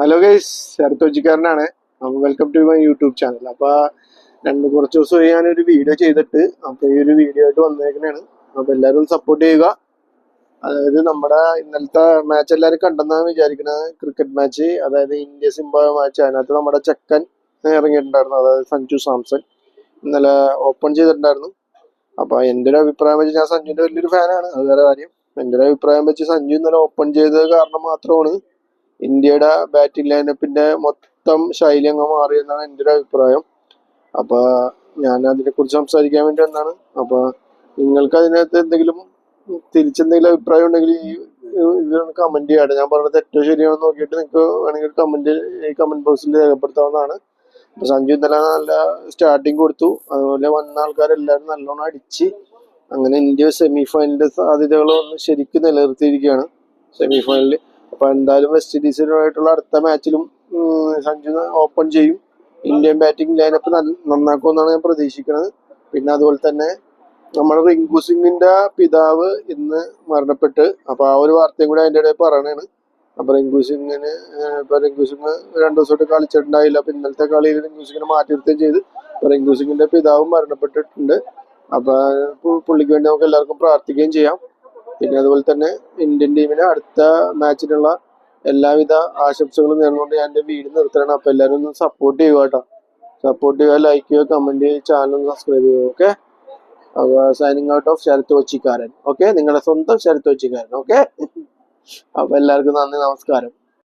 Hello guys, ശരത്തോച്ചിക്കാരനാണ്. Welcome to my YouTube channel. അപ്പോൾ കുറച്ച് ദിവസമായി ഞാനൊരു വീഡിയോ ചെയ്തിട്ട്, അപ്പോൾ ഈ ഒരു വീഡിയോ ആയിട്ട് വന്നേക്കണേണ്. അപ്പോൾ എല്ലാവരും സപ്പോർട്ട് ചെയ്യുക. അതായത് നമ്മുടെ ഇന്നലത്തെ മാച്ച് എല്ലാവരും കണ്ടെന്നാണ് വിചാരിക്കുന്നത്. ക്രിക്കറ്റ് മാച്ച്, അതായത് ഇന്ത്യ സിംബാബ്വെ മാച്ച്. അതിനകത്ത് നമ്മുടെ ചെക്കൻ ഇറങ്ങിയിട്ടുണ്ടായിരുന്നു, അതായത് സഞ്ജു സാംസൺ ഇന്നലെ ഓപ്പൺ ചെയ്തിട്ടുണ്ടായിരുന്നു. അപ്പോൾ എൻ്റെ ഒരു അഭിപ്രായം വെച്ച്, ഞാൻ സഞ്ജുവിൻ്റെ വലിയൊരു ഫാനാണ്, അത് വേറെ കാര്യം. എൻ്റെ ഒരു അഭിപ്രായം വെച്ച് സഞ്ജു ഇന്നലെ ഓപ്പൺ ചെയ്തത് കാരണം മാത്രമാണ് ഇന്ത്യയുടെ ബാറ്റിംഗ് ലൈനപ്പിന്റെ മൊത്തം ശൈലി അങ്ങ് മാറി എന്നാണ് എൻ്റെ ഒരു അഭിപ്രായം. അപ്പൊ ഞാൻ അതിനെ കുറിച്ച് സംസാരിക്കാൻ വേണ്ടി വന്നാണ്. അപ്പൊ നിങ്ങൾക്ക് അതിനകത്ത് എന്തെങ്കിലും തിരിച്ചെന്തെങ്കിലും അഭിപ്രായം ഉണ്ടെങ്കിൽ ഇതിൽ കമന്റ് ചെയ്യാട്ടെ. ഞാൻ പറഞ്ഞത് തെറ്റോ ശരിയാണോ നോക്കിയിട്ട് നിങ്ങൾക്ക് വേണമെങ്കിൽ കമന്റ് ബോക്സിൽ രേഖപ്പെടുത്താവുന്നതാണ്. അപ്പൊ സഞ്ജു ഇന്നലെ നല്ല സ്റ്റാർട്ടിങ് കൊടുത്തു. അതുപോലെ വന്ന ആൾക്കാരെല്ലാവരും നല്ലോണം അടിച്ച് അങ്ങനെ ഇന്ത്യ സെമി ഫൈനലിന്റെ സാധ്യതകളൊന്ന് ശരിക്കും നിലനിർത്തിയിരിക്കുകയാണ് സെമി ഫൈനലിൽ. അപ്പൊ എന്തായാലും വെസ്റ്റ് ഇൻഡീസുമായിട്ടുള്ള അടുത്ത മാച്ചിലും സഞ്ജു ഓപ്പൺ ചെയ്യും. ഇന്ത്യൻ ബാറ്റിംഗ് ലൈനപ്പ് നന്നാക്കുമെന്നാണ് ഞാൻ പ്രതീക്ഷിക്കുന്നത്. പിന്നെ അതുപോലെ തന്നെ നമ്മുടെ റിങ്കു സിംഗിന്റെ പിതാവ് ഇന്ന് മരണപ്പെട്ട്. അപ്പൊ ആ ഒരു വാർത്തയും കൂടി അതിൻ്റെ ഇടയിൽ പറയണാണ്. അപ്പൊ റിങ്കു സിംഗ് 2 ദിവസമായിട്ട് കളിച്ചിട്ടുണ്ടായില്ല. അപ്പൊ ഇന്നലത്തെ കളിയിൽ റിങ്കു സിംഗിനെ മാറ്റി നിർത്തുകയും ചെയ്ത്. റിങ്കു സിംഗിന്റെ പിതാവും മരണപ്പെട്ടിട്ടുണ്ട്. അപ്പൊ പുള്ളിക്ക് വേണ്ടി നമുക്ക് എല്ലാവർക്കും പ്രാർത്ഥിക്കുകയും ചെയ്യാം. പിന്നെ അതുപോലെ തന്നെ ഇന്ത്യൻ ടീമിന് അടുത്ത മാച്ചിനുള്ള എല്ലാവിധ ആശംസകളും നേർന്നുകൊണ്ട് ഞാൻ എൻ്റെ വീട് നിർത്തണം. അപ്പൊ എല്ലാവരും ഒന്ന് സപ്പോർട്ട് ചെയ്യുക കേട്ടോ. സപ്പോർട്ട് ചെയ്യുക, ലൈക്ക് ചെയ്യുക, കമന്റ് ചെയ്യുക, ചാനൽ ഒന്ന് സബ്സ്ക്രൈബ് ചെയ്യുക. ഓക്കെ. അപ്പോൾ സൈനിങ് ഔട്ട് ഓഫ് ശരത്തോച്ചിക്കാരൻ. ഓക്കെ, നിങ്ങളുടെ സ്വന്തം ശരത്തോച്ചിക്കാരൻ. ഓക്കെ. അപ്പൊ എല്ലാവർക്കും നന്ദി, നമസ്കാരം.